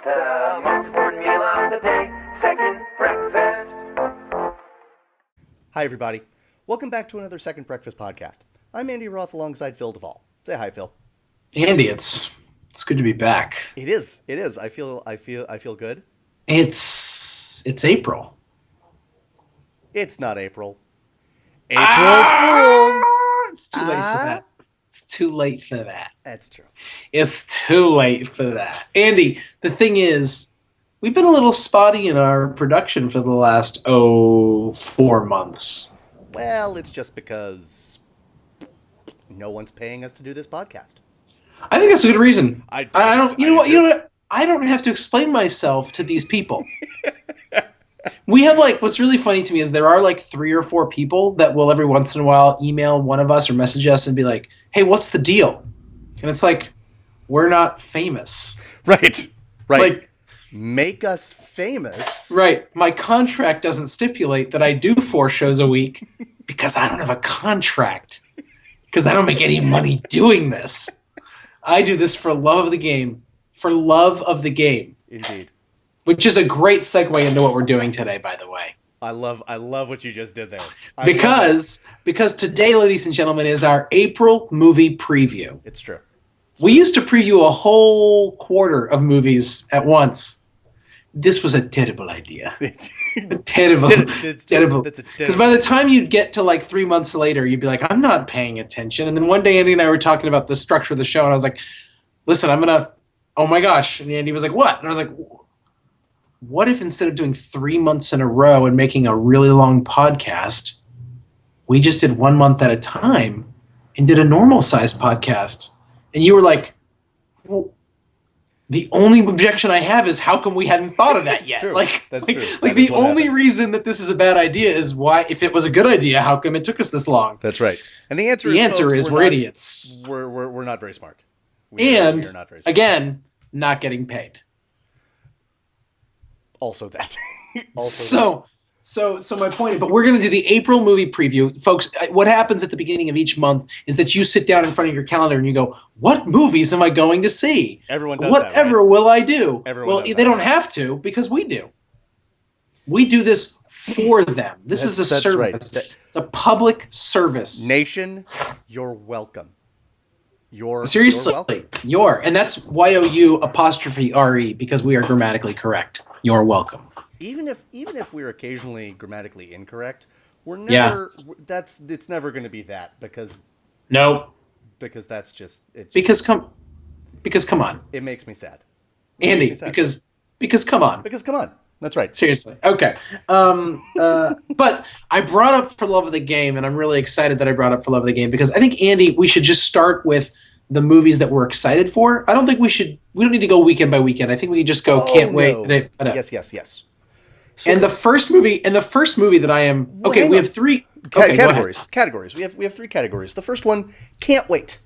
The most important meal of the day, second breakfast. Hi, everybody. Welcome back to another Second Breakfast podcast. I'm Andy Roth alongside Phil Duvall. Say hi, Phil. Andy, it's good to be back. It is. I feel good. It's April. It's not April. April Fools. It's too late for that. It's too late for that. That's true. It's too late for that. Andy, the thing is, we've been a little spotty in our production for the last 4 months. Well, it's just because no one's paying us to do this podcast. I think that's a good reason. I don't. You know what? I don't have to explain myself to these people. We have what's really funny to me is there are 3 or 4 people that will every once in a while email one of us or message us and be like, "Hey, what's the deal?" And it's like, we're not famous. Right. Make us famous. Right. My contract doesn't stipulate that I do 4 shows a week because I don't have a contract. Because I don't make any money doing this. I do this for love of the game. For love of the game. Indeed. Which is a great segue into what we're doing today, by the way. I love what you just did there. Because today, ladies and gentlemen, is our April movie preview. It's true. We used to preview a whole quarter of movies at once. This was a terrible idea. Terrible. Because by the time you'd get to 3 months later, you'd be like, I'm not paying attention. And then one day, Andy and I were talking about the structure of the show, and I was like, listen, oh my gosh. And Andy was like, what? And I was like, what if instead of doing 3 months in a row and making a really long podcast, we just did 1 month at a time and did a normal sized podcast? And you were like, well, the only objection I have is how come we hadn't thought of that yet? True. That's true. The only reason that this is a bad idea is why, if it was a good idea, how come it took us this long? That's right. And the answer is we're idiots. We're not very smart. We are not very smart. Again, not getting paid. Also that. So my point, but we're going to do the April movie preview. Folks, what happens at the beginning of each month is that you sit down in front of your calendar and you go, what movies am I going to see? Everyone does Whatever that, right? will I do? Everyone they don't have to, because we do. We do this for them. This is a service. Right. It's a public service. Nation, you're welcome. Seriously, you're. And that's YOU''RE, because we are grammatically correct. You're welcome. Even if we're occasionally grammatically incorrect, we're never. Yeah. It's never going to be that, because. Nope. Because that's just. Because come on. It makes me sad. Andy, because come on. Because come on. That's right. Seriously. Okay. But I brought up For Love of the Game, and I'm really excited that I brought up For Love of the Game, because I think, Andy, we should just start with the movies that we're excited for. I don't think we don't need to go weekend by weekend. I think we can just go can't wait. Yes. So and the first movie that I am we have 3 categories. We have 3 categories. The first one, can't wait.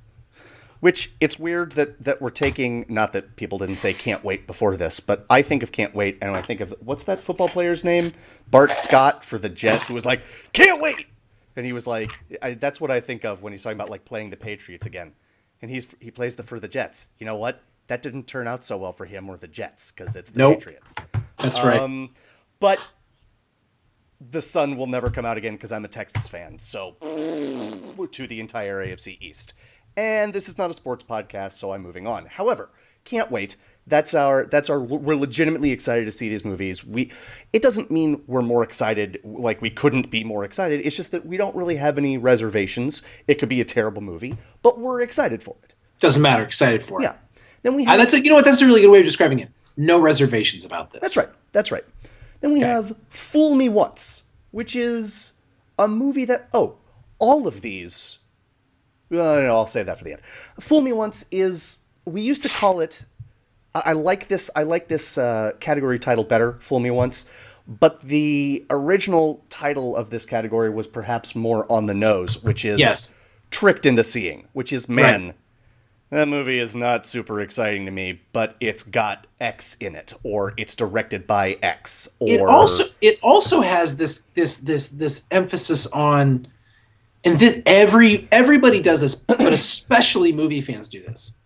Which it's weird that we're taking, not that people didn't say can't wait before this, but I think of can't wait and I think of, what's that football player's name? Bart Scott for the Jets, who was like, can't wait. And he was like, that's what I think of when he's talking about playing the Patriots again. And he plays for the Jets. You know what? That didn't turn out so well for him or the Jets, because it's the Patriots. That's right. But the sun will never come out again because I'm a Texas fan. So to the entire AFC East. And this is not a sports podcast, so I'm moving on. However, can't wait. We're legitimately excited to see these movies. It doesn't mean we're more excited, we couldn't be more excited. It's just that we don't really have any reservations. It could be a terrible movie, but we're excited for it. Doesn't matter. Excited for it. Yeah. Then we have, that's a really good way of describing it. No reservations about this. That's right. Then we have Fool Me Once, which is a movie that all of these. Well, no, I'll save that for the end. Fool Me Once is, we used to call it, I like this category title better, Fool Me Once, but the original title of this category was perhaps more on the nose, which is Tricked into Seeing, which is, that movie is not super exciting to me, but it's got X in it, or it's directed by X, or it also has this emphasis on, and everybody does this, but especially movie fans do this.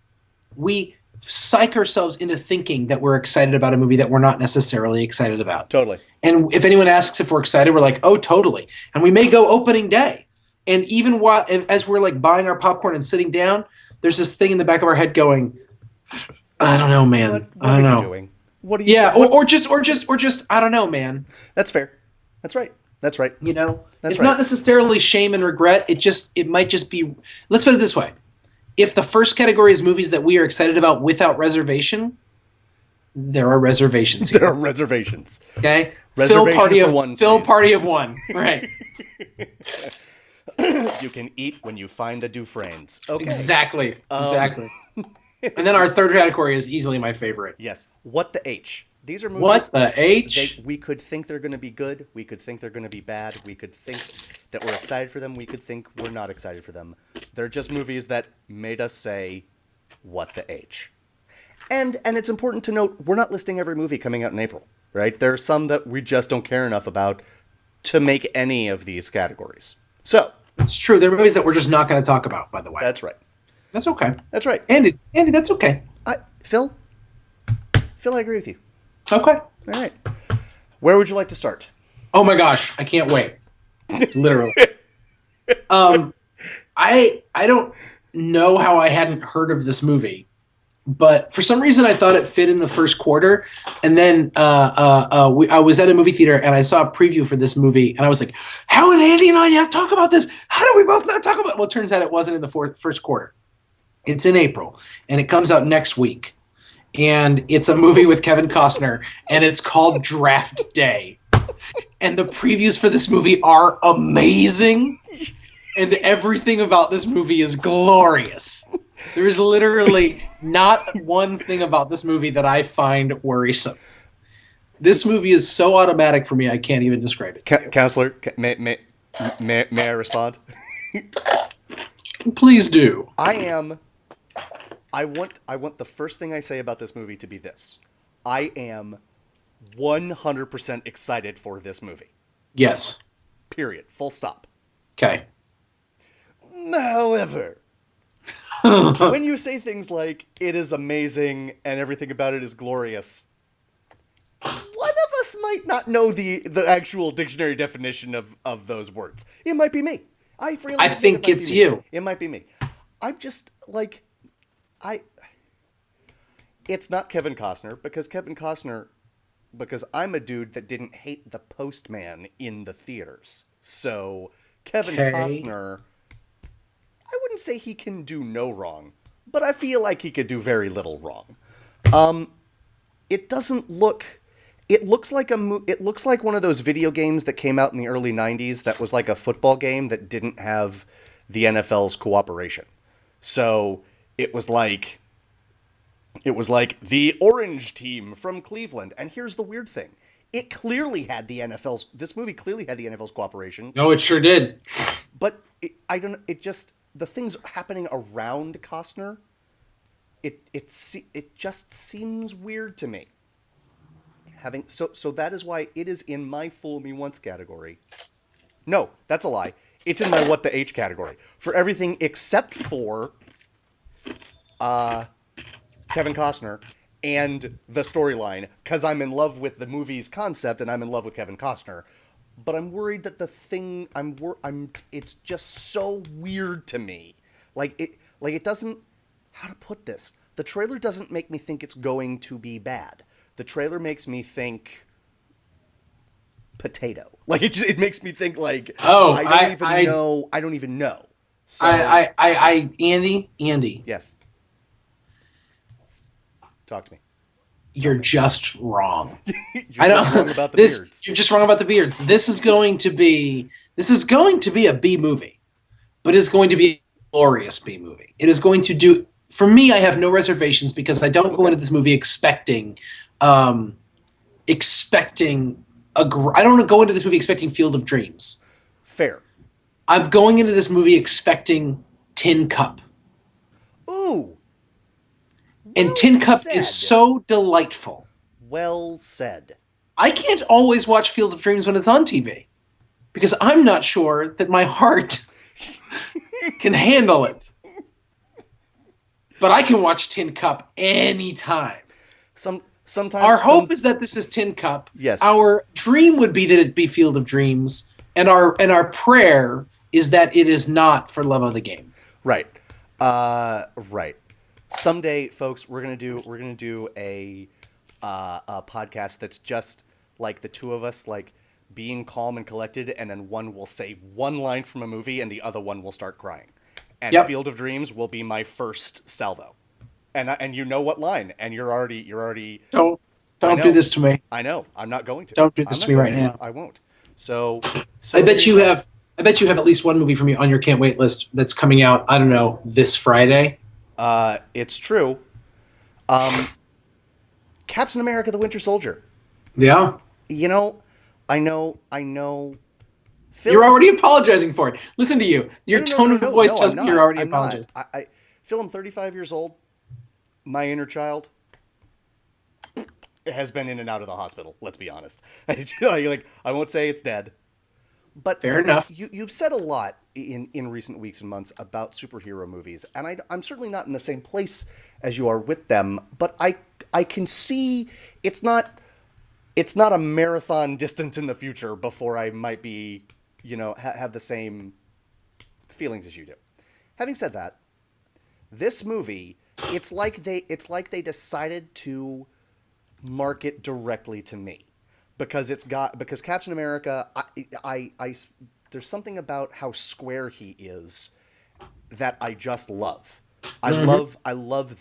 We psych ourselves into thinking that we're excited about a movie that we're not necessarily excited about. Totally. And if anyone asks if we're excited, we're like, oh, totally. And we may go opening day. And even while, as we're like buying our popcorn and sitting down, there's this thing in the back of our head going, I don't know, man. What I don't are know. you doing? What are you? Yeah, or just I don't know, man. That's fair. That's right. That's right. You know, That's it's right. not necessarily shame and regret. It might just be. Let's put it this way: if the first category is movies that we are excited about without reservation, there are reservations here. There are reservations. Okay, Reservation for one, Phil please. party of one. Right. You can eat when you find the Dufresnes. Okay. Exactly. Exactly. And then our third category is easily my favorite. Yes. What the H? These are movies. What the H? We could think they're going to be good. We could think they're going to be bad. We could think that we're excited for them. We could think we're not excited for them. They're just movies that made us say, what the H? And it's important to note, we're not listing every movie coming out in April, right? There are some that we just don't care enough about to make any of these categories. So. It's true. There are movies that we're just not going to talk about, by the way. That's right. That's okay. That's right. Andy, that's okay. Phil, I agree with you. Okay. All right. Where would you like to start? Oh my gosh, I can't wait. Literally. I don't know how I hadn't heard of this movie, but for some reason I thought it fit in the first quarter, and then I was at a movie theater and I saw a preview for this movie, and I was like, "How would Andy and I talk about this? How do we both not talk about it?" Well, it turns out it wasn't in the first quarter. It's in April, and it comes out next week. And it's a movie with Kevin Costner, and it's called Draft Day. And the previews for this movie are amazing, and everything about this movie is glorious. There is literally not one thing about this movie that I find worrisome. This movie is so automatic for me, I can't even describe it. Counselor, may I respond? Please do. I want the first thing I say about this movie to be this. I am 100% excited for this movie. Yes. Period. Full stop. Okay. However, when you say things like, it is amazing and everything about it is glorious, one of us might not know the actual dictionary definition of those words. It might be me. I think it's you. It might be me. I'm just like... It's not Kevin Costner, because I'm a dude that didn't hate The Postman in the theaters. So, Kevin Costner, I wouldn't say he can do no wrong, but I feel like he could do very little wrong. It looks like one of those video games that came out in the early 90s that was like a football game that didn't have the NFL's cooperation. So, it was like the orange team from Cleveland. And here's the weird thing. This movie clearly had the NFL's cooperation. No, it sure did. But the things happening around Costner, it just seems weird to me. So that is why it is in my Fool Me Once category. No, that's a lie. It's in my What the H category. For everything except for Kevin Costner and the storyline, because I'm in love with the movie's concept and I'm in love with Kevin Costner. But I'm worried that it's just so weird to me. It doesn't, how to put this? The trailer doesn't make me think it's going to be bad. The trailer makes me think potato. It makes me think I don't even know. So, Andy. Yes. Talk to me. You're just wrong. You're just wrong about the beards. You're just wrong about the beards. This is going to be a B movie, but it's going to be a glorious B movie. It is going to do. For me, I have no reservations because I don't go into this movie expecting I don't go into this movie expecting Field of Dreams. Fair. I'm going into this movie expecting Tin Cup. Ooh. And Tin Cup is so delightful. Well said. I can't always watch Field of Dreams when it's on TV because I'm not sure that my heart can handle it. but I can watch Tin Cup anytime. Sometimes our hope is that this is Tin Cup. Yes. Our dream would be that it be Field of Dreams, and our prayer is that it is not For Love of the Game. Right. Right. Someday, folks, we're gonna do a podcast that's just like the two of us, like being calm and collected, and then one will say one line from a movie, and the other one will start crying. And Field of Dreams will be my first salvo. And you know what line, and you're already Don't do this to me. I know. I'm not going to. Don't do this to me right now. I won't. So I bet you have at least one movie from you on your can't wait list that's coming out, I don't know, this Friday. It's true. Captain America: The Winter Soldier. Yeah. You know, I know. You're already apologizing for it. Listen to you. Your tone of voice tells me you're already apologizing. Phil, I'm 35 years old. My inner child has been in and out of the hospital. Let's be honest. Like, I won't say it's dead, but fair enough. You've said a lot in recent weeks and months about superhero movies, and I'm certainly not in the same place as you are with them. But I can see it's not a marathon distance in the future before I might be, have the same feelings as you do. Having said that, this movie, it's like they decided to market directly to me because Captain America, I there's something about how square he is that I just love. I love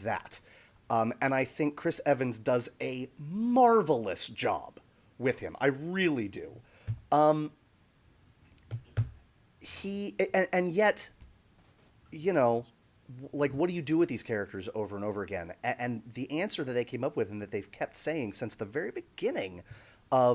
that. And I think Chris Evans does a marvelous job with him. I really do. And yet, like, what do you do with these characters over and over again? And the answer that they came up with and that they've kept saying since the very beginning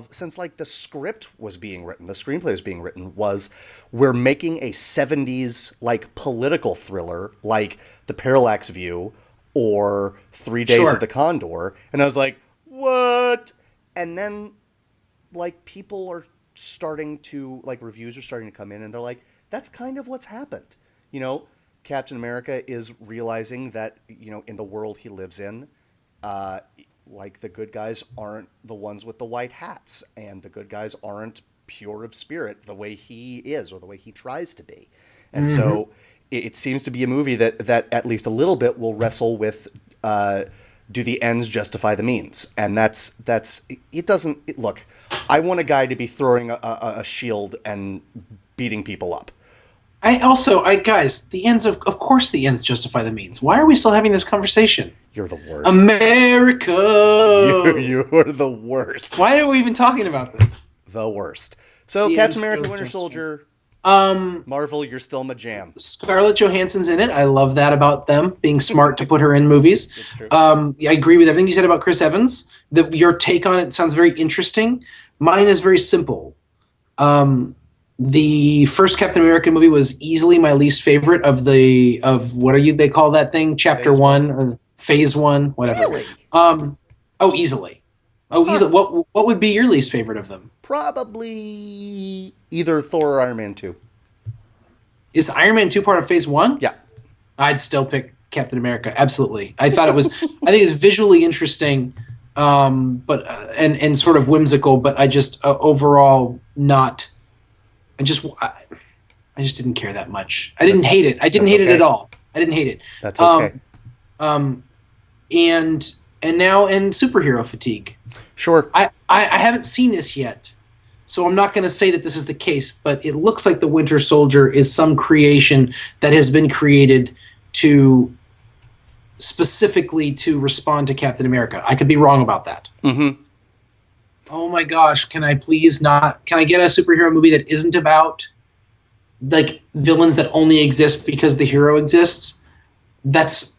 since like the script was being written, the screenplay was being written, was we're making a 70s like political thriller like The Parallax View or 3 Days of the Condor. And I was like, what? And then like people are starting to, like, reviews are starting to come in and they're like, that's kind of what's happened. Captain America is realizing that, in the world he lives in, like, the good guys aren't the ones with the white hats, and the good guys aren't pure of spirit the way he is or the way he tries to be. And so it seems to be a movie that at least a little bit will wrestle with, do the ends justify the means? And it doesn't, look, I want a guy to be throwing a shield and beating people up. Guys, the ends of course the ends justify the means. Why are we still having this conversation? You're the worst. America! You're the worst. Why are we even talking about this? The worst. So, Captain America: Winter Soldier. Marvel, you're still my jam. Scarlett Johansson's in it. I love that about them, being smart to put her in movies. It's true. I agree with everything you said about Chris Evans. Your take on it sounds very interesting. Mine is very simple. The first Captain America movie was easily my least favorite of they call that thing? Chapter Phase 1 or Phase 1, whatever. Really? Easily. Easily. What would be your least favorite of them? Probably either Thor or Iron Man 2. Is Iron Man 2 part of Phase 1? Yeah. I'd still pick Captain America. Absolutely. I thought I think it's visually interesting, but and sort of whimsical, but I just overall not. I just didn't care that much. I didn't hate it. I didn't hate it at all. I didn't hate it. That's okay. And now in superhero fatigue. Sure. I haven't seen this yet, so I'm not going to say that this is the case, but it looks like the Winter Soldier is some creation that has been created specifically to respond to Captain America. I could be wrong about that. Mm-hmm. Oh my gosh, can I get a superhero movie that isn't about like villains that only exist because the hero exists? But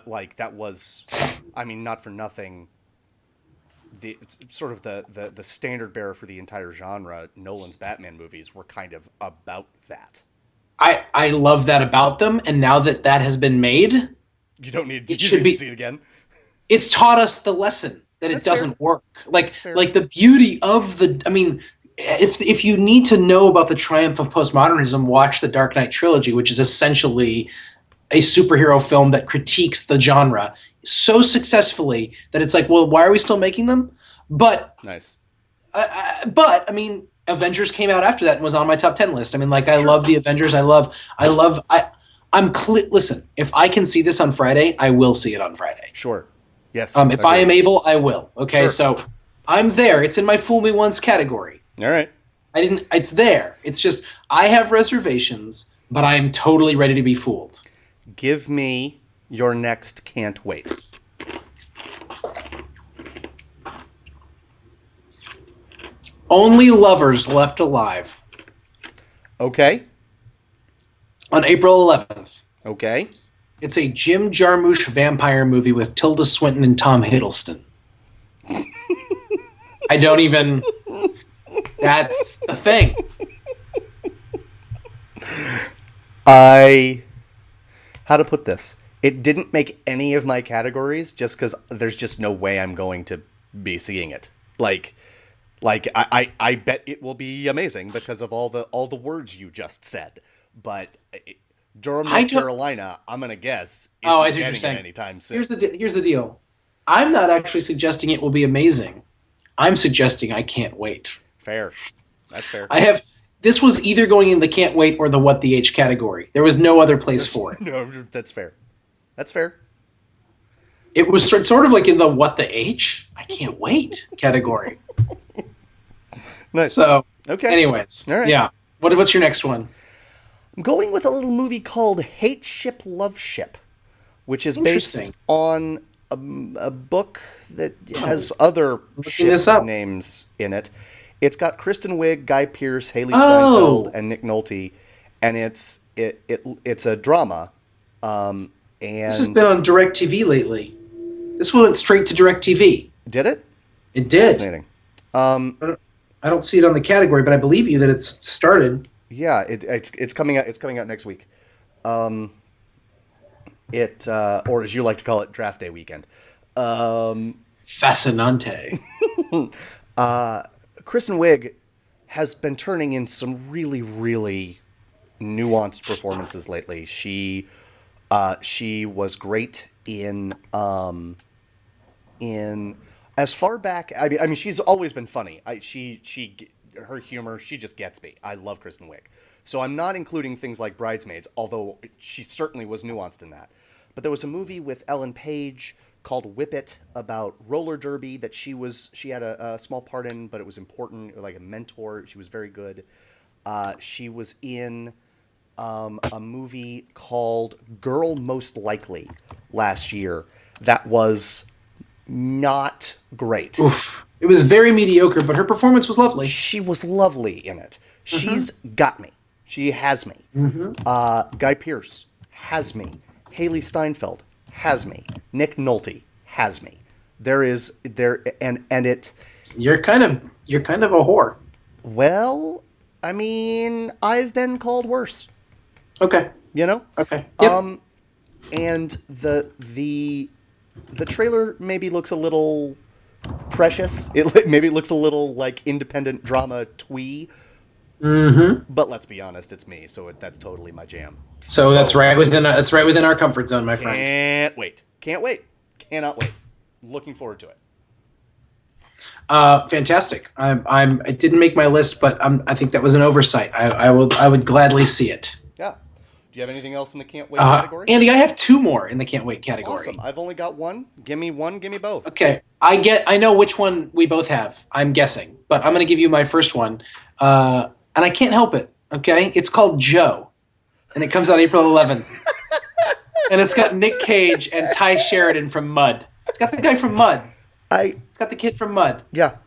like that was, not for nothing. It's sort of the standard bearer for the entire genre. Nolan's Batman movies were kind of about that. I love that about them, and now that has been made, you don't need to see it again. It's taught us the lesson that it doesn't work. Like fair. Like the beauty of if you need to know about the triumph of postmodernism, watch the Dark Knight trilogy, which is essentially a superhero film that critiques the genre so successfully that it's like, well, why are we still making them? But nice. But I mean, Avengers came out after that and was on my top 10 list. I mean, like, I love the Avengers. Listen, if I can see this on Friday, I will see it on Friday. Sure. Yes. If I am able, I will. Okay. Sure. So I'm there. It's in my Fool Me Once category. All right. It's there. It's just, I have reservations, but I am totally ready to be fooled. Give me your next can't wait. Only Lovers Left Alive. Okay. On April 11th. Okay. It's a Jim Jarmusch vampire movie with Tilda Swinton and Tom Hiddleston. I don't even... That's the thing. How to put this? It didn't make any of my categories just because there's just no way I'm going to be seeing it. Like I bet it will be amazing because of all the words you just said. But Durham, North Carolina, I'm gonna guess isn't getting it anytime soon. Here's the deal. I'm not actually suggesting it will be amazing. I'm suggesting I can't wait. Fair. That's fair. This was either going in the can't wait or the what the H category. There was no other place for it. No, that's fair. That's fair. It was sort of like in the what the H? I can't wait category. Nice. So, okay. Anyways. All right. Yeah. What's your next one? I'm going with a little movie called Hate Ship, Love Ship, which is based on a book that has other ship names in it. It's got Kristen Wiig, Guy Pearce, Haley Steinfeld, and Nick Nolte, and it's a drama. And this has been on DirecTV lately. This went straight to DirecTV. Did it? It did. Fascinating. I don't see it on the category, but I believe you that it's started. Yeah, it's coming out. It's coming out next week. Or as you like to call it, Draft Day weekend. Fascinante. Kristen Wiig has been turning in some really, really nuanced performances lately. She was great in as far back. I mean, she's always been funny. Her humor, she just gets me. I love Kristen Wiig. So I'm not including things like Bridesmaids, although she certainly was nuanced in that. But there was a movie with Ellen Page called Whip It about roller derby that she had a small part in, but it was important, like a mentor. She was very good. She was in a movie called Girl Most Likely last year that was not great. Oof. It was very mediocre, but her performance was lovely. She was lovely in it. She's got me. She has me. Guy Pearce has me. Haley Steinfeld has me. Nick Nolte has me. And You're kind of a whore. Well, I mean, I've been called worse. Okay. You know? Okay. Yep. And the trailer maybe looks a little precious. Maybe it looks a little like independent drama twee. Mm-hmm. But let's be honest, it's me, so that's totally my jam. So that's right within our comfort zone, my friend. Can't wait. Cannot wait. Looking forward to it. Fantastic. It didn't make my list, but I think that was an oversight. I would gladly see it. Yeah. Do you have anything else in the can't wait category? Andy, I have two more in the can't wait category. Awesome. I've only got one. Give me one. Give me both. Okay. I know which one we both have. I'm guessing, but I'm going to give you my first one. And I can't help it, okay? It's called Joe, and it comes out April 11th. And it's got Nick Cage and Ty Sheridan from Mud. It's got the guy from Mud. It's got the kid from Mud. Yeah.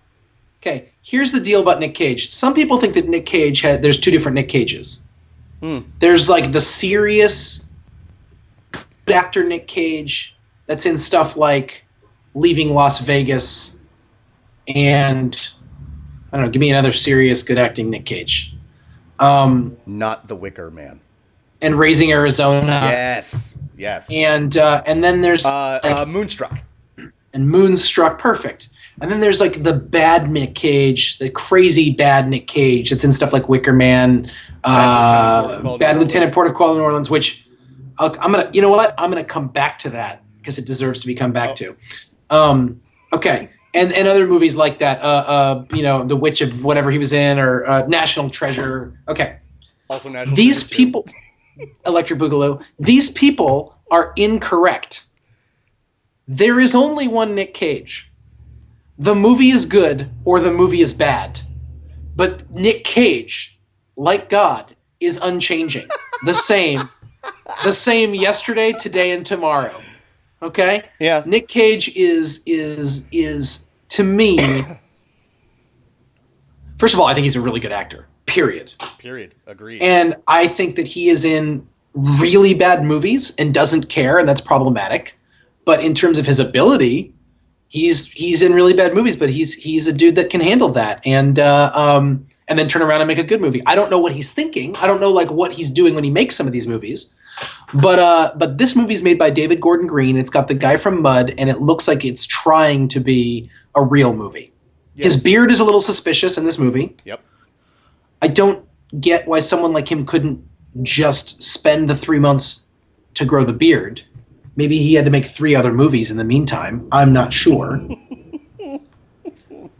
Okay, here's the deal about Nick Cage. Some people think that Nick Cage there's two different Nick Cages. There's like the serious actor Nick Cage that's in stuff like Leaving Las Vegas and... I don't know, give me another serious, good acting Nick Cage. Not The Wicker Man. And Raising Arizona. Yes. And then there's... Moonstruck. And Moonstruck, perfect. And then there's like the bad Nick Cage, the crazy bad Nick Cage that's in stuff like Wicker Man, Bad Lieutenant Port of Call, New Orleans, which I'm gonna, you know what? I'm gonna come back to that because it deserves to be come back to. Okay, and other movies like that, you know, The Witch of whatever he was in, or National Treasure. Okay, Also, National these Treasure people, Electric Boogaloo. These people are incorrect. There is only one Nick Cage. The movie is good or the movie is bad. But Nick Cage, like God, is unchanging. The same yesterday, today, and tomorrow. Okay? Yeah. Nick Cage is to me, first of all, I think he's a really good actor. Period. Agreed. And I think that he is in really bad movies and doesn't care, and that's problematic. But in terms of his ability, he's in really bad movies, but he's a dude that can handle that and then turn around and make a good movie. I don't know what he's thinking. I don't know like what he's doing when he makes some of these movies. But this movie's made by David Gordon Green. It's got the guy from Mud, and it looks like it's trying to be a real movie. Yes. His beard is a little suspicious in this movie. Yep. I don't get why someone like him couldn't just spend the 3 months to grow the beard. Maybe he had to make 3 other movies in the meantime. I'm not sure.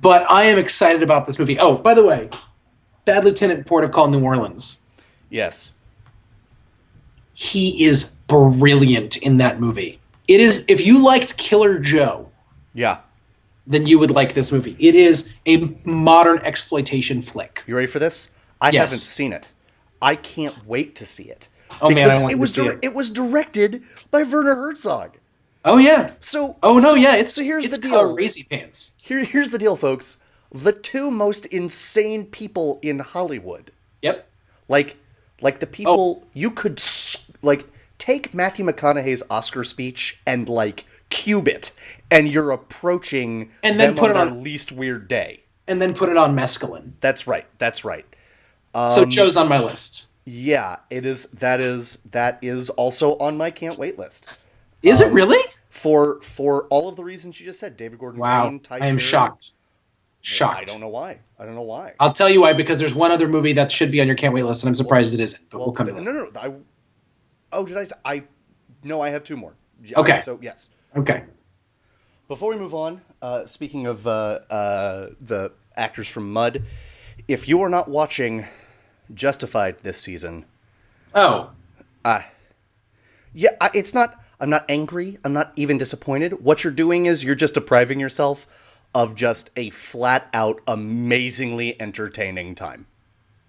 But I am excited about this movie. Oh, by the way, Bad Lieutenant Port of Call, New Orleans. Yes. He is brilliant in that movie. It is, if you liked Killer Joe, yeah, then you would like this movie. It is a modern exploitation flick. You ready for this? I haven't seen it. I can't wait to see it. Oh man, I want to see it. It was directed by Werner Herzog. Oh yeah. So here's the deal. Crazy pants. Here's the deal, folks. The 2 most insane people in Hollywood. Yep. Like the people you could like take Matthew McConaughey's Oscar speech and like cube it, and you're approaching and then put it on their least weird day. And then put it on mescaline. That's right. So Joe's on my list. Yeah, it is. That is also on my can't wait list. Is it really? For all of the reasons you just said, David Gordon Green, Ty I am Sheridan. Shocked. I don't know why. I'll tell you why, because there's one other movie that should be on your can't wait list, and I'm surprised it isn't. But we'll come to that. No. Did I say? No, I have 2 more. Okay. So yes. Okay. Before we move on, speaking of the actors from Mud, if you are not watching Justified this season, it's not. I'm not angry. I'm not even disappointed. What you're doing is you're just depriving yourself of just a flat out amazingly entertaining time.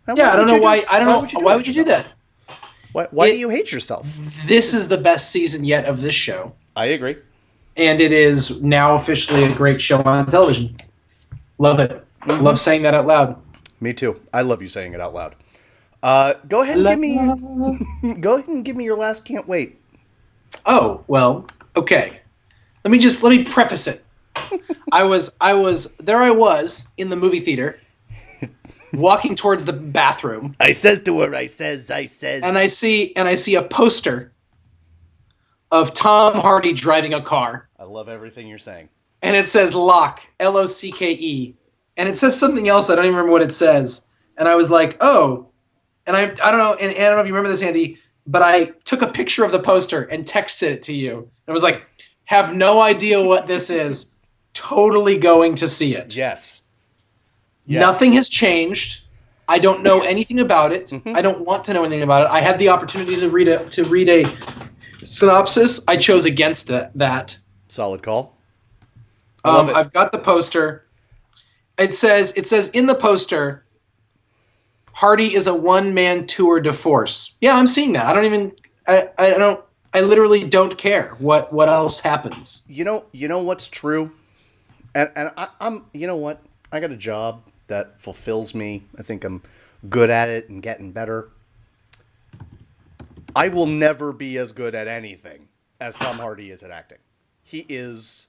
I don't know why. I don't know why would you do that. Why do you hate yourself? This is the best season yet of this show. I agree. And it is now officially a great show on television. Love it. Mm-hmm. Love saying that out loud. Me too. I love you saying it out loud. Go ahead and give me your last can't wait. Oh, well, okay. Let me preface it. I was in the movie theater walking towards the bathroom. I says to her, I says. And I see a poster of Tom Hardy driving a car. I love everything you're saying. And it says Locke, L-O-C-K-E. And it says something else. I don't even remember what it says. And I was like, oh. And I don't know. And I don't know if you remember this, Andy, but I took a picture of the poster and texted it to you. I was like, have no idea what this is. Totally going to see it. Yes. Nothing has changed. I don't know anything about it. Mm-hmm. I don't want to know anything about it. I had the opportunity to read a synopsis. I chose against that. Solid call. I love it. I've got the poster. It says in the poster, Hardy is a one-man tour de force. Yeah, I'm seeing that. I literally don't care what else happens. You know what's true? And I'm you know what? I got a job that fulfills me. I think I'm good at it and getting better. I will never be as good at anything as Tom Hardy is at acting. He is,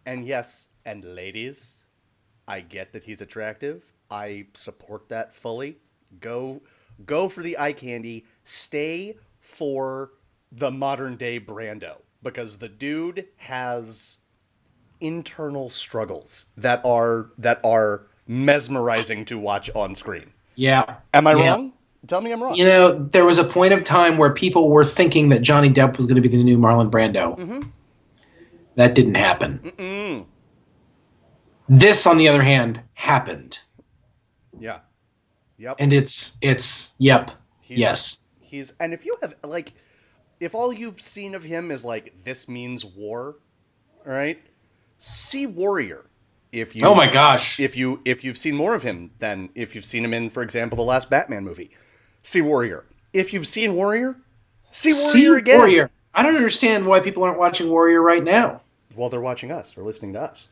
and yes, and ladies, I get that he's attractive. I support that fully. Go for the eye candy. Stay for the modern day Brando, because the dude has internal struggles that are mesmerizing to watch on screen. Yeah. Am I wrong? Tell me I'm wrong. You know, there was a point of time where people were thinking that Johnny Depp was going to be the new Marlon Brando. Mm-hmm. That didn't happen. Mm-mm. This, on the other hand, happened. Yeah. Yep. And it's yes. And if you have, like, if all you've seen of him is, like, this means war, all right? See Warrior. Oh my gosh. If you've seen more of him than if you've seen him in, for example, the last Batman movie, see Warrior. If you've seen Warrior, see Warrior again. Warrior. I don't understand why people aren't watching Warrior right now. Well, they're watching us or listening to us.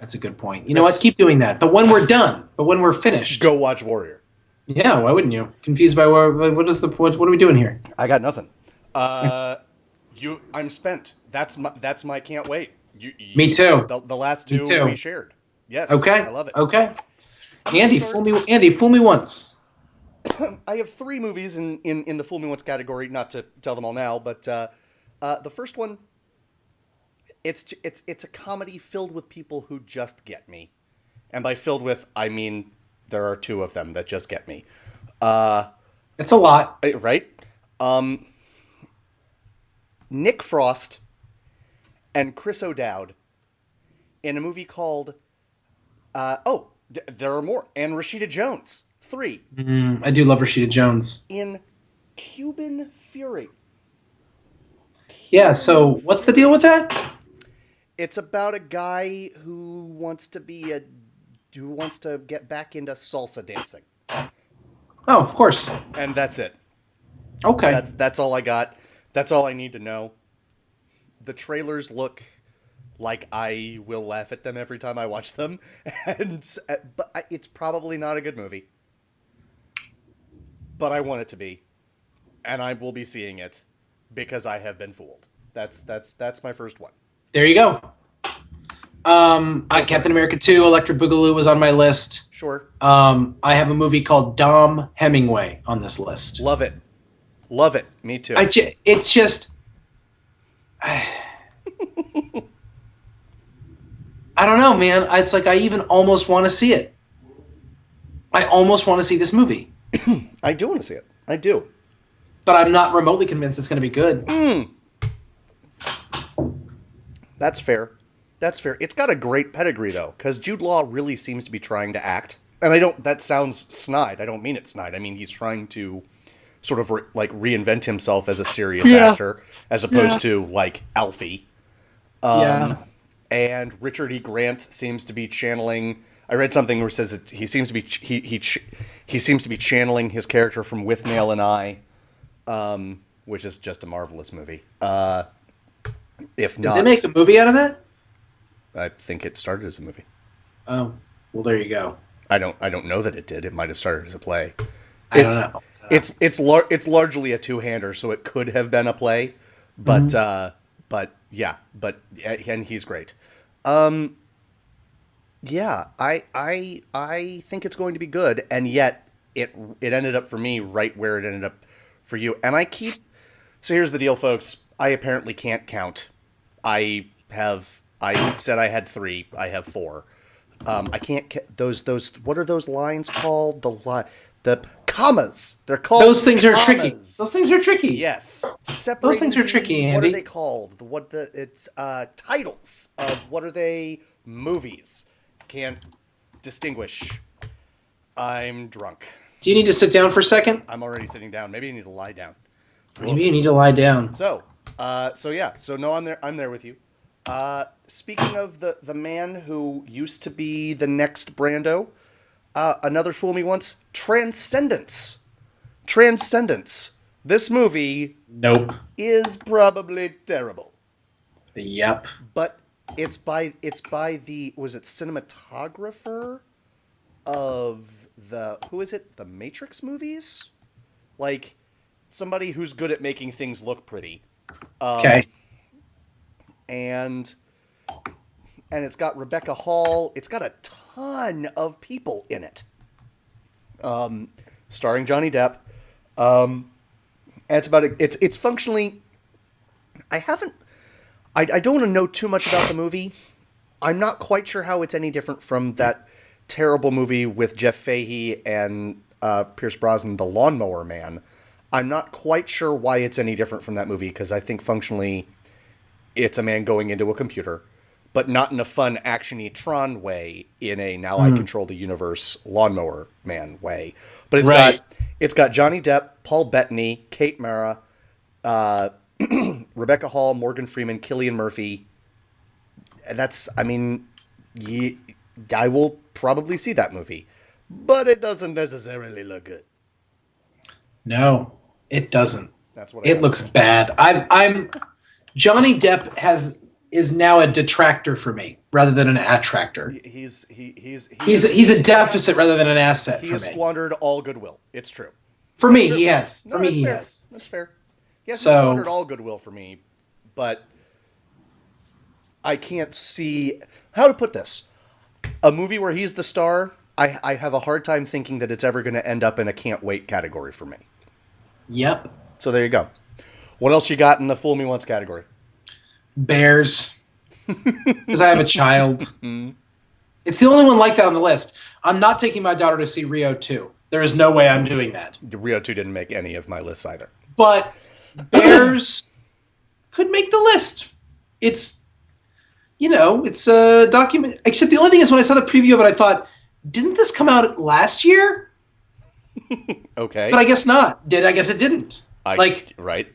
That's a good point. You know what? Keep doing that. But when we're done, when we're finished, go watch Warrior. Yeah, why wouldn't you? Confused by what are we doing here? I got nothing. I'm spent. That's my can't wait. Me too. The last two we shared. Yes. Okay. I love it. Okay. Andy, fool me once. I have 3 movies in the Fool Me Once category, not to tell them all now, but the first one, it's a comedy filled with people who just get me. And by filled with, I mean there are 2 of them that just get me. It's a lot. Right? Nick Frost and Chris O'Dowd in a movie called there are more. And Rashida Jones. 3. I do love Rashida Jones. In Cuban Fury. Yeah, so what's the deal with that? It's about a guy who wants to get back into salsa dancing. Oh, of course. And that's it. Okay. That's all I got. That's all I need to know. The trailers look like I will laugh at them every time I watch them, but it's probably not a good movie. But I want it to be, and I will be seeing it because I have been fooled. That's my first one. There you go. Captain America 2, Electric Boogaloo was on my list. Sure. I have a movie called Dom Hemingway on this list. Love it. Love it. Me too. It's just... I don't know, man. It's like I even almost want to see it. I almost want to see this movie. I do want to see it. I do. But I'm not remotely convinced it's going to be good. That's fair. That's fair. It's got a great pedigree, though, because Jude Law really seems to be trying to act. And that sounds snide. I don't mean it snide. I mean, he's trying to sort of reinvent himself as a serious actor, as opposed to, like, Alfie. And Richard E. Grant seems to be channeling... I read something where it says that he seems to be he seems to be channeling his character from Withnail and I, which is just a marvelous movie. If not, did they make a movie out of that? I think it started as a movie. Oh, well, there you go. I don't know that it did. It might have started as a play. I don't know. It's largely a two-hander, so it could have been a play, but and he's great. Yeah, I think it's going to be good, and yet it ended up for me right where it ended up for you. And so here's the deal, folks. I apparently can't count. I said I had 3. I have 4. I can't those what are those lines called? The commas. They're called those things commas. Are tricky. Those things are tricky. Yes. Those things are tricky, Andy. What are they called? It's titles of what are they? Movies. Can't distinguish. I'm drunk. Do you need to sit down for a second? I'm already sitting down. Maybe I need to lie down. Maybe you need to lie down. So no, I'm there with you. Speaking of the man who used to be the next Brando, another Fool Me Once, Transcendence. This movie is probably terrible. Yep. But it's by the cinematographer of the Matrix movies? Like somebody who's good at making things look pretty. Okay. And it's got Rebecca Hall. It's got a ton of people in it. Starring Johnny Depp. And it's functionally... I don't want to know too much about the movie, I'm not quite sure how it's any different from that terrible movie with Jeff Fahey and Pierce Brosnan, The Lawnmower Man. I'm not quite sure why it's any different from that movie, because I think functionally it's a man going into a computer, but not in a fun, action-y Tron way, in a now I control the universe Lawnmower Man way. But it's got Johnny Depp, Paul Bettany, Kate Mara, Rebecca Hall, Morgan Freeman, Cillian Murphy. That's, I mean, I will probably see that movie, but it doesn't necessarily look good. No, it doesn't. That's what it looks bad. I'm Johnny Depp is now a detractor for me rather than an attractor. He's a deficit rather than an asset for me. He has squandered all goodwill. It's true. For me, he has. For me, he has. That's fair. He has squandered all goodwill for me, but I can't see how to put this. A movie where he's the star, I have a hard time thinking that it's ever going to end up in a can't wait category for me. Yep. So there you go. What else you got in the Fool Me Once category? Bears. Because I have a child. It's the only one like that on the list. I'm not taking my daughter to see Rio 2. There is no way I'm doing that. Rio 2 didn't make any of my lists either. But Bears could make the list. It's a document. Except the only thing is, when I saw the preview of it, I thought, didn't this come out last year? Okay. But I guess not. I guess it didn't. Right.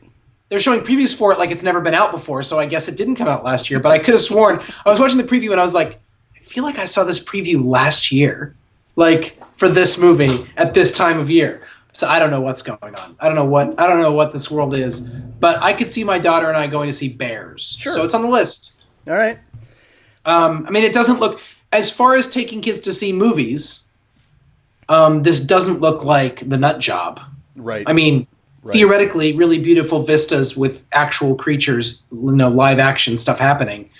They're showing previews for it like it's never been out before, so I guess it didn't come out last year. But I could have sworn, I was watching the preview and I was like, I feel like I saw this preview last year, like for this movie at this time of year. So I don't know what's going on. I don't know what this world is. But I could see my daughter and I going to see Bears. Sure. So it's on the list. All right. I mean, it doesn't look, as far as taking kids to see movies, this doesn't look like The Nut Job. Right. I mean, theoretically, really beautiful vistas with actual creatures, live action stuff happening,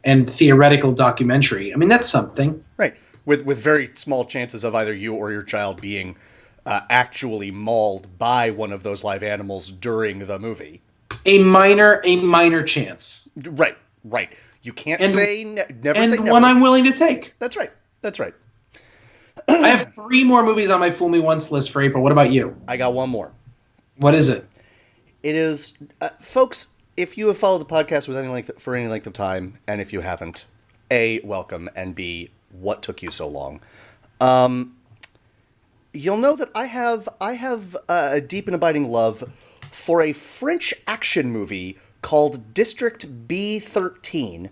and theoretical documentary. I mean, that's something. Right. With very small chances of either you or your child being actually mauled by one of those live animals during the movie. A minor chance. Right. You can't say never say never. And one I'm willing to take. That's right. I have 3 more movies on my Fool Me Once list for April. What about you? I got one more. What is it? It is, folks, if you have followed the podcast for any length of time, and if you haven't, A, welcome, and B, what took you so long? You'll know that I have a deep and abiding love for a French action movie called District B13.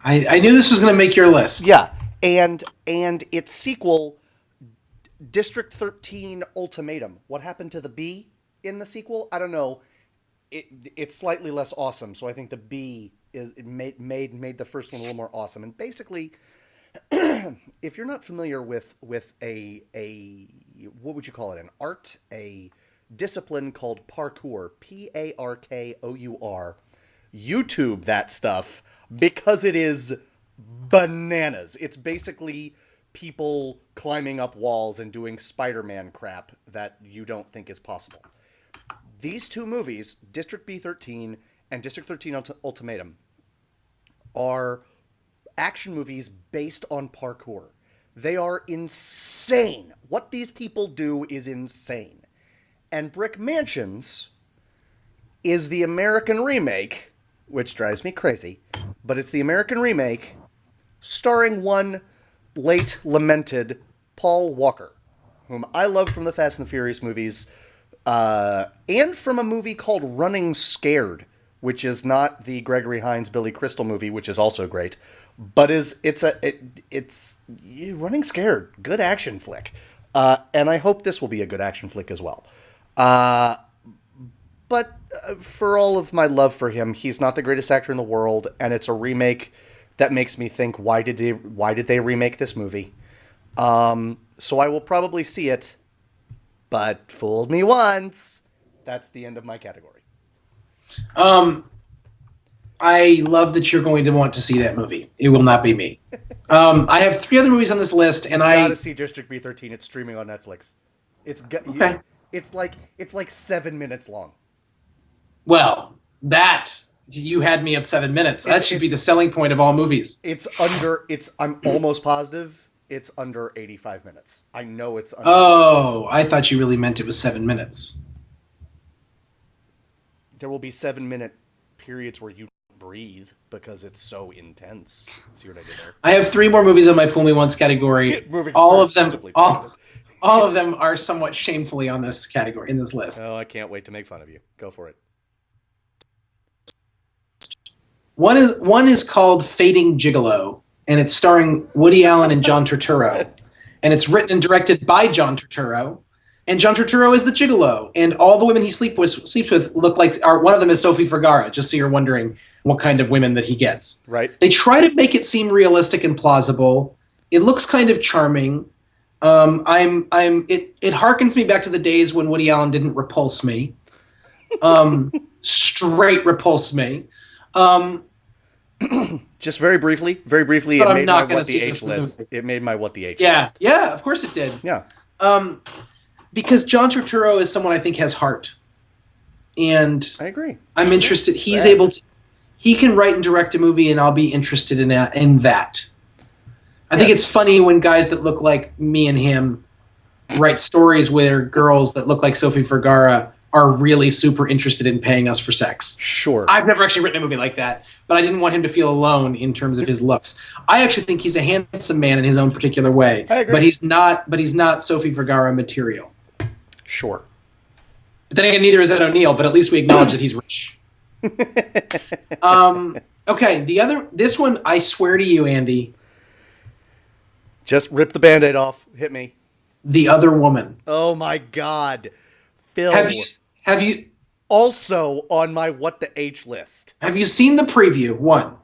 I knew this was going to make your list. Yeah, and its sequel, District 13 Ultimatum. What happened to the B in the sequel? I don't know. It's slightly less awesome, so I think the B made the first one a little more awesome. And basically, if you're not familiar with a what would you call it? An art, a discipline called parkour, Parkour. YouTube that stuff, because it is bananas. It's basically people climbing up walls and doing Spider-Man crap that you don't think is possible. These 2 movies, District B13 and District 13 Ultimatum, are action movies based on parkour. They are insane. What these people do is insane. And Brick Mansions is the American remake, which drives me crazy, but it's the American remake starring one late lamented Paul Walker, whom I love from the Fast and the Furious movies, and from a movie called Running Scared, which is not the Gregory Hines Billy Crystal movie, which is also great, but it's Running Scared, good action flick, and I hope this will be a good action flick as well. But for all of my love for him, he's not the greatest actor in the world, and it's a remake that makes me think, why did they remake this movie? So I will probably see it, but fooled me once. That's the end of my category. I love that you're going to want to see that movie. It will not be me. I have 3 other movies on this list, and I gotta see District B13. It's streaming on Netflix. It's like 7 minutes long. Well, that You had me at 7 minutes. That should be the selling point of all movies. I'm almost positive it's under 85 minutes. I know it's under. Oh, I thought you really meant it was 7 minutes. There will be 7-minute periods where you breathe because it's so intense. See what I did there? I have 3 more movies on my Fool Me Once category. all of them are somewhat shamefully on this category, in this list. Oh, I can't wait to make fun of you. Go for it. One is called Fading Gigolo, and it's starring Woody Allen and John Turturro. And it's written and directed by John Turturro. And John Turturro is the gigolo. And all the women he sleeps with look like... one of them is Sophie Vergara, just so you're wondering what kind of women that he gets. Right. They try to make it seem realistic and plausible. It looks kind of charming. It harkens me back to the days when Woody Allen didn't repulse me. Straight repulse me. Just very briefly, but it made my What the H list. It made my What the H list. Yeah, of course it did. Yeah. Because John Turturro is someone I think has heart. And I agree. I'm interested. He can write and direct a movie, and I'll be interested in that. I think it's funny when guys that look like me and him write stories where girls that look like Sophie Vergara are really super interested in paying us for sex. Sure. I've never actually written a movie like that, but I didn't want him to feel alone in terms of his looks. I actually think he's a handsome man in his own particular way. I agree. But he's not Sophie Vergara material. Sure. But then again, neither is Ed O'Neill, but at least we acknowledge that he's rich. Okay, this one, I swear to you, Andy. Just rip the Band-Aid off. Hit me. The Other Woman. Oh my God. Phil. Have you also on my What the H list? Have you seen the preview? One.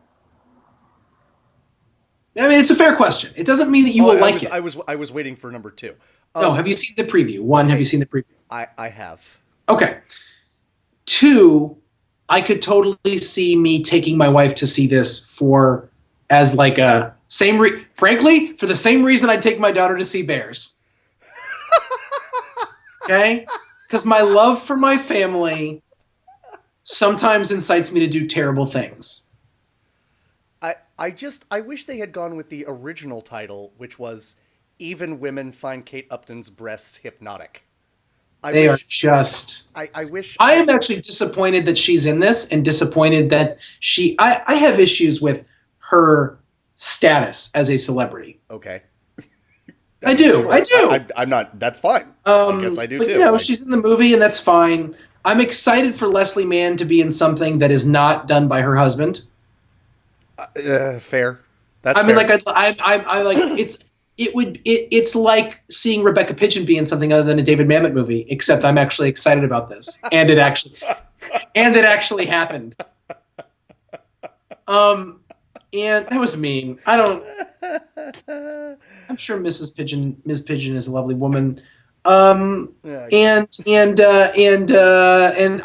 I mean, it's a fair question. It doesn't mean that you will like it. I was waiting for number 2. No, have you seen the preview? One, okay. Have you seen the preview? I have. Okay. 2, I could totally see me taking my wife to see this as like a frankly, for the same reason I'd take my daughter to see Bears. Okay? Because my love for my family sometimes incites me to do terrible things. I wish they had gone with the original title, which was Even Women Find Kate Upton's Breasts Hypnotic. I am actually disappointed that she's in this, and disappointed that I have issues with her status as a celebrity. Okay. I do. I'm not. That's fine. I guess I do too. You know, she's in the movie, and that's fine. I'm excited for Leslie Mann to be in something that is not done by her husband. Fair. That's. I mean, like I like it's like seeing Rebecca Pigeon be in something other than a David Mamet movie. Except I'm actually excited about this, and it actually happened. And that was mean. I'm sure Ms. Pigeon is a lovely woman. And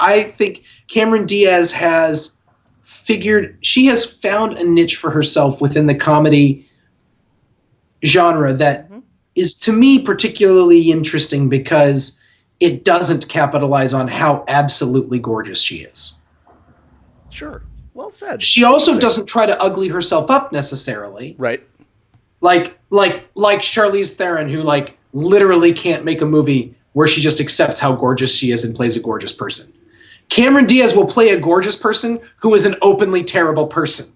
I think Cameron Diaz has found a niche for herself within the comedy genre that is, to me, particularly interesting because it doesn't capitalize on how absolutely gorgeous she is. Sure. Well said. She also doesn't try to ugly herself up necessarily. Right. Like Charlize Theron, who like literally can't make a movie where she just accepts how gorgeous she is and plays a gorgeous person. Cameron Diaz will play a gorgeous person who is an openly terrible person.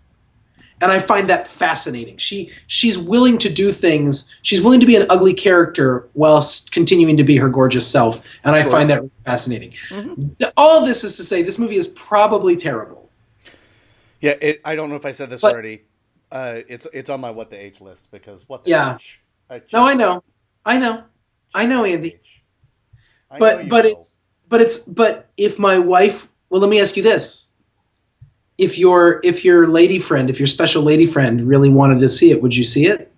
And I find that fascinating. She's willing to do things. She's willing to be an ugly character while continuing to be her gorgeous self. And I find that fascinating. Mm-hmm. All of this is to say this movie is probably terrible. Yeah, I don't know if I said this already. It's on my What the H list because what the H. I know, Andy. But if my wife, well, let me ask you this. If your special lady friend really wanted to see it, would you see it?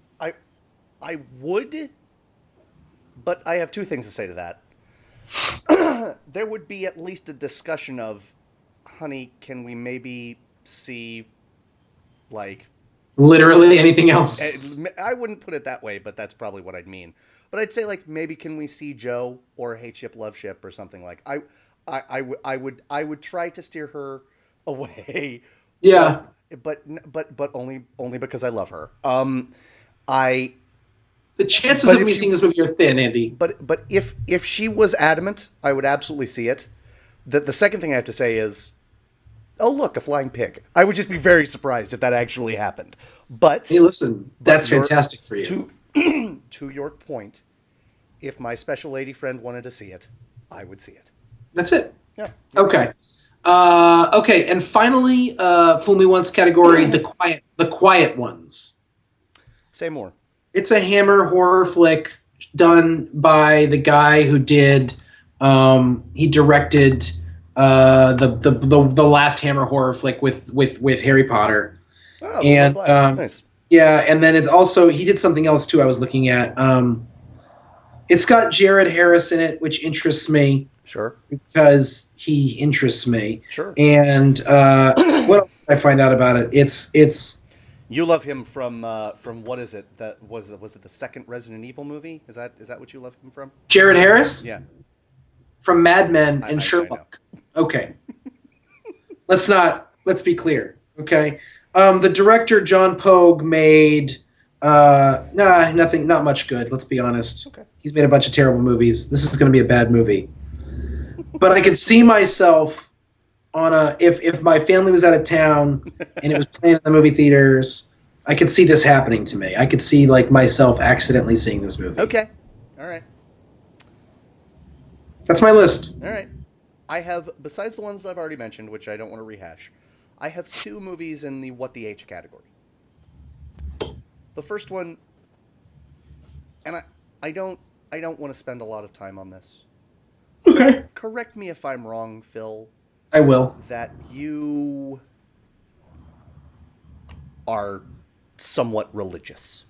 I would, but I have 2 things to say to that. There would be at least a discussion of, honey, can we maybe see, like... Literally anything else? I wouldn't put it that way, but that's probably what I'd mean. But I'd say, like, maybe can we see Joe or Hate Ship, Love Ship or something like... I would try to steer her away. Yeah. But only because I love her. The chances of me seeing this movie are thin, Andy. But if she was adamant, I would absolutely see it. The second thing I have to say is, oh look, a flying pig. I would just be very surprised if that actually happened. But hey, listen, that's fantastic for you. To your point, if my special lady friend wanted to see it, I would see it. That's it. Yeah. Okay. Okay, and finally, Fool Me Once category, the quiet ones. Say more. It's a Hammer horror flick done by the guy who did. He directed the last Hammer horror flick with Harry Potter. Oh, and nice. Yeah, and then he did something else too. I was looking at. It's got Jared Harris in it, which interests me. Sure. Because he interests me. Sure. And what else did I find out about it? It's. You love him from what is it? That was it the second Resident Evil movie? Is that what you love him from? Jared Harris? Yeah. From Mad Men and Sherlock. Okay. Let's be clear. Okay. The director John Pogue made nothing, not much good, let's be honest. Okay. He's made a bunch of terrible movies. This is going to be a bad movie. But I could see myself on if my family was out of town and it was playing in the movie theaters, I could see this happening to me. I could see like myself accidentally seeing this movie. Okay. All right. That's my list. All right. I have, besides the ones I've already mentioned, which I don't want to rehash, I have 2 movies in the What the H category. The first one, and I don't want to spend a lot of time on this. Okay. Correct me if I'm wrong, Phil. I will. That you are somewhat religious.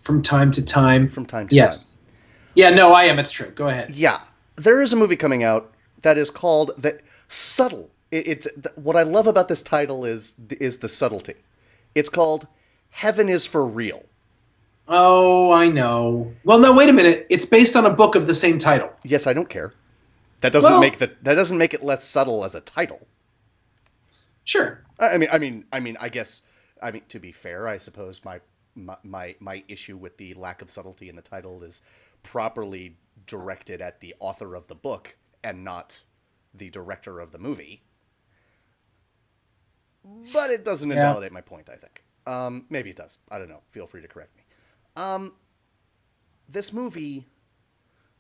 From time to time. From time to time. Yes. Yeah, no, I am. It's true. Go ahead. Yeah. There is a movie coming out that is called Subtle. It's what I love about this title is the subtlety. It's called Heaven is for Real. Oh, I know. Well, no, wait a minute. It's based on a book of the same title. Yes, I don't care. That doesn't make it less subtle as a title. Sure. I guess to be fair, I suppose my issue with the lack of subtlety in the title is properly directed at the author of the book and not the director of the movie. But it doesn't invalidate my point, I think. Maybe it does. I don't know. Feel free to correct me. This movie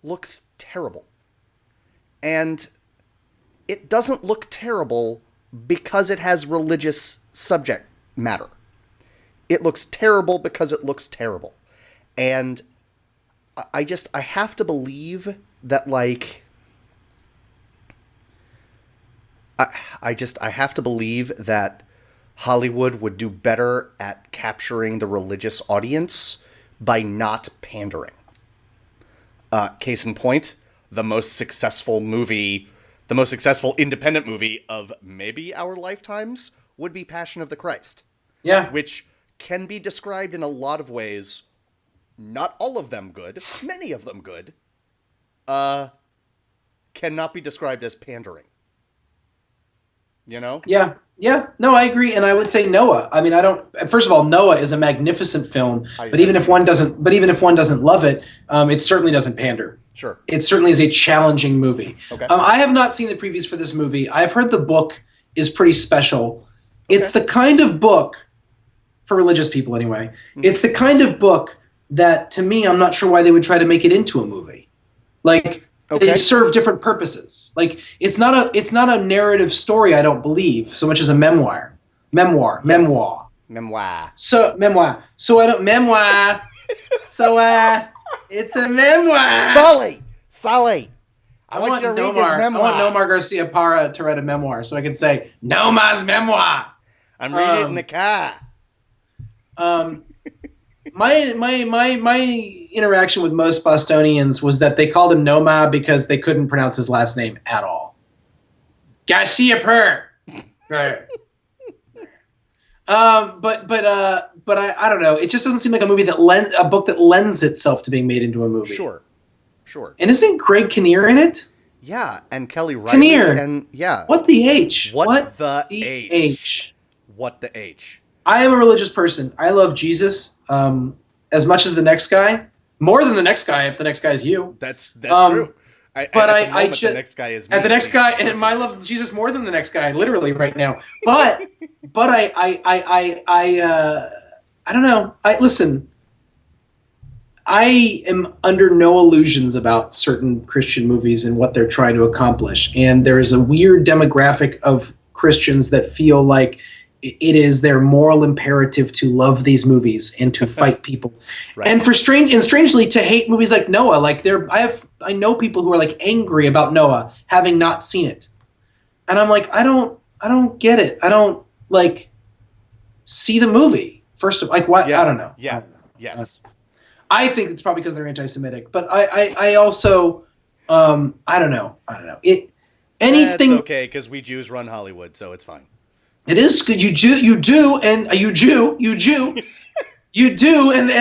looks terrible. And it doesn't look terrible because it has religious subject matter. It looks terrible because it looks terrible. And I have to believe that, like, I have to believe that Hollywood would do better at capturing the religious audience by not pandering. Case in point, the most successful independent movie of maybe our lifetimes would be Passion of the Christ. Yeah. Which can be described in a lot of ways, not all of them good, many of them good, cannot be described as pandering. You know? Yeah. Yeah. No, I agree. And I would say Noah. I mean, first of all, Noah is a magnificent film, but even if one doesn't love it, it certainly doesn't pander. Sure. It certainly is a challenging movie. Okay. I have not seen the previews for this movie. I've heard the book is pretty special. Okay. It's the kind of book, for religious people anyway, it's the kind of book that, to me, I'm not sure why they would try to make it into a movie. Like, they serve different purposes. Like, it's not a narrative story, I don't believe, so much as a memoir. Memoir. So it's a memoir. Sully. I want you to read this memoir. I want Nomar Garcia Parra to write a memoir so I can say, Nomar's memoir. I'm reading it in the car. My interaction with most Bostonians was that they called him Noma because they couldn't pronounce his last name at all. Garcia Per. Right. But I don't know. It just doesn't seem like a book that lends itself to being made into a movie. Sure. And isn't Greg Kinnear in it? Yeah, and Kelly Riley. Kinnear. And yeah. What the H? What the H? What the H? I am a religious person. I love Jesus as much as the next guy. More than the next guy if the next guy is you. That's true. The next guy is me. At the next guy, and I love Jesus more than the next guy, literally right now. But I don't know. Listen. I am under no illusions about certain Christian movies and what they're trying to accomplish. And there is a weird demographic of Christians that feel like it is their moral imperative to love these movies and to fight people. Right. And strangely to hate movies like Noah. Like I know people who are like angry about Noah having not seen it. And I'm like, I don't get it. I don't like see the movie. First of like what? Yeah. I don't know. Yeah. Yes. I think it's probably because they're anti-Semitic, but I also I don't know. Anything. That's okay because we Jews run Hollywood, so it's fine. It is good. You do, and and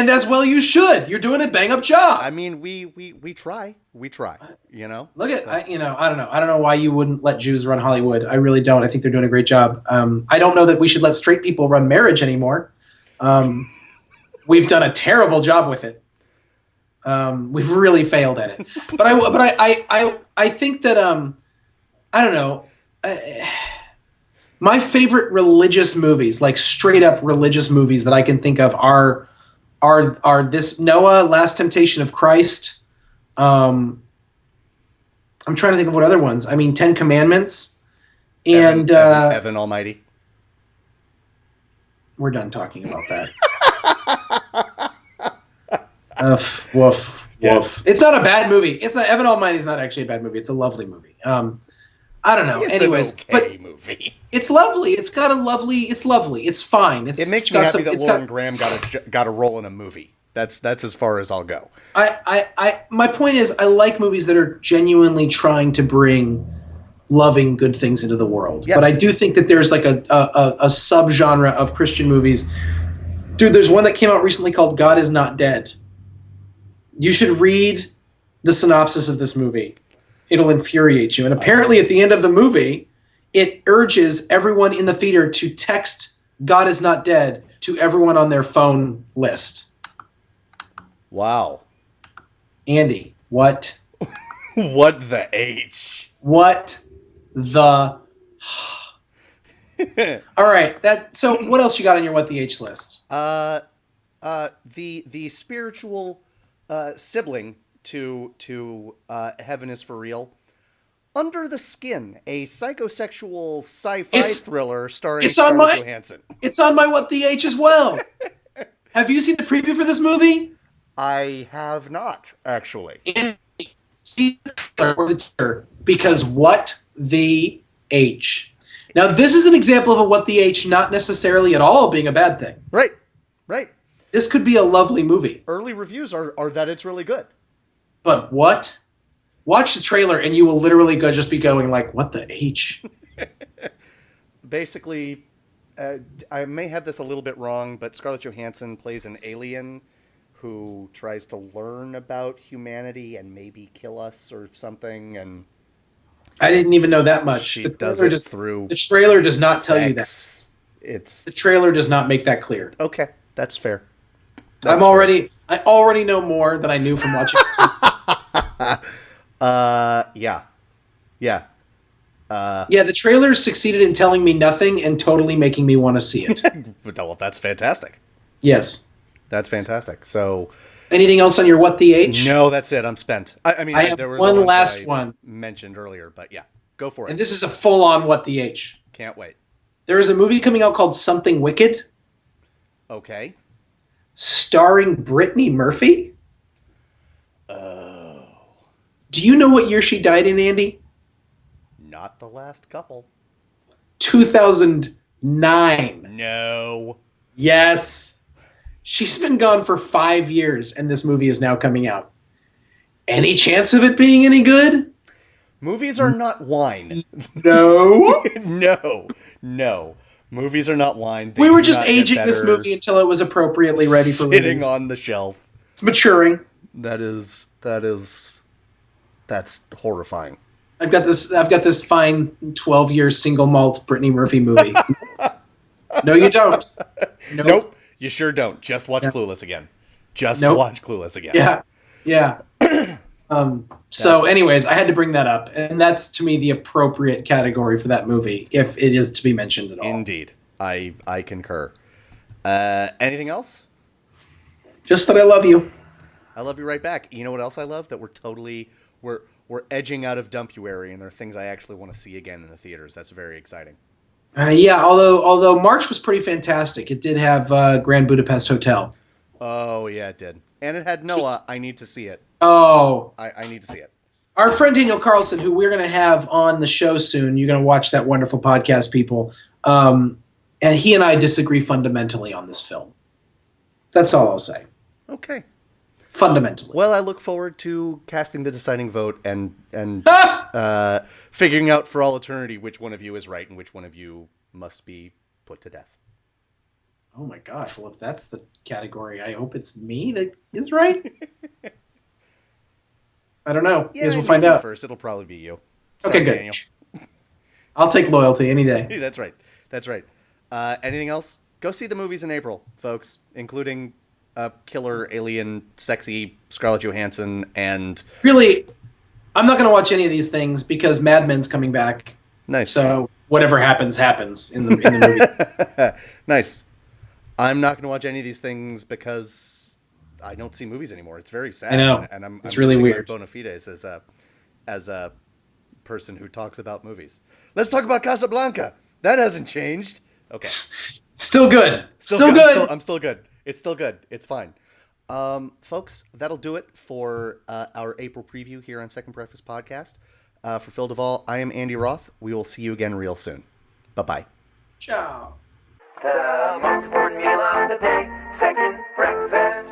as well you should. You're doing a bang up job. I mean, we try. You know. Look at I don't know. I don't know why you wouldn't let Jews run Hollywood. I really don't. I think they're doing a great job. I don't know that we should let straight people run marriage anymore. We've done a terrible job with it. We've really failed at it. But I think that I don't know. My favorite religious movies, like straight up religious movies that I can think of, are this Noah, Last Temptation of Christ. I'm trying to think of what other ones. I mean, Ten Commandments, and Evan Almighty. We're done talking about that. Woof. It's not a bad movie. It's not. Evan Almighty's not actually a bad movie. It's a lovely movie. I don't know. It's anyways, an okay movie. It's lovely. It's lovely. It's fine. It makes me happy that Lauren Graham got a role in a movie. That's as far as I'll go. My point is, I like movies that are genuinely trying to bring loving good things into the world. Yes. But I do think that there's like a subgenre of Christian movies. Dude, there's one that came out recently called God Is Not Dead. You should read the synopsis of this movie. It'll infuriate you. And apparently at the end of the movie, it urges everyone in the theater to text God Is Not Dead to everyone on their phone list. Wow. Andy, what? What the H? What the... All right. So what else you got on your What the H list? The spiritual sibling to Heaven is for Real. Under the Skin, a psychosexual sci-fi thriller starring Scarlett Johansson. It's on my What the H as well. Have you seen the preview for this movie? I have not, actually. See the trailer because What the H. Now, this is an example of a What the H not necessarily at all being a bad thing. Right. This could be a lovely movie. Early reviews are that it's really good. But what? Watch the trailer and you will literally just be going like, what the H? Basically, I may have this a little bit wrong, but Scarlett Johansson plays an alien who tries to learn about humanity and maybe kill us or something. And I didn't even know that much. She does it through the trailer does not tell you that. The trailer does not make that clear. Okay, that's fair. I already know more than I knew from watching it. Yeah. The trailer succeeded in telling me nothing and totally making me want to see it. Well, that's fantastic. Yes. That's fantastic. So, anything else on your What the H? No, that's it. I'm spent. I mean, I have there were one last one mentioned earlier, but yeah, go for it. And this is a full-on What the H. Can't wait. There is a movie coming out called Something Wicked. Okay. Starring Brittany Murphy. Oh. Do you know what year she died in, Andy? Not the last couple. 2009. No. Yes. She's been gone for 5 years, and this movie is now coming out. Any chance of it being any good? Movies are not wine. No. No. Movies are not wine. We were just aging this movie until it was appropriately ready for release. Sitting on the shelf. It's maturing. That's horrifying. I've got this fine 12-year single malt Brittany Murphy movie. No, you don't. Nope. You sure don't. Just watch Clueless again. Watch Clueless again. Yeah. So anyways, I had to bring that up, and that's to me the appropriate category for that movie, if it is to be mentioned at all. Indeed. I concur. Anything else? Just that I love you. I love you right back. You know what else I love? That we're edging out of Dumpuary, and there are things I actually want to see again in the theaters. That's very exciting. Yeah, although March was pretty fantastic. It did have Grand Budapest Hotel. Oh, yeah, it did. And it had Noah. I need to see it. Oh. I need to see it. Our friend Daniel Carlson, who we're going to have on the show soon, you're going to watch that wonderful podcast, people, and he and I disagree fundamentally on this film. That's all I'll say. Okay. Fundamentally. Well, I look forward to casting the deciding vote and figuring out for all eternity which one of you is right and which one of you must be put to death. Oh my gosh! Well, if that's the category, I hope it's me that is right. I don't know. Yeah, Guess we'll find out. First, it'll probably be you. Sorry, okay, good. Daniel. I'll take loyalty any day. That's right. That's right. Anything else? Go see the movies in April, folks, including killer alien, sexy Scarlett Johansson and. Really, I'm not going to watch any of these things because Mad Men's coming back. Nice. So whatever happens in the movie. Nice. I'm not going to watch any of these things because I don't see movies anymore. It's very sad. I know. And I'm really weird. Bona fides as a person who talks about movies. Let's talk about Casablanca. That hasn't changed. Okay. Still good. Still good. I'm still good. It's still good. It's fine. Folks, that'll do it for our April preview here on Second Breakfast Podcast. For Phil Duvall, I am Andy Roth. We will see you again real soon. Bye-bye. Ciao. The most important meal of the day, second breakfast.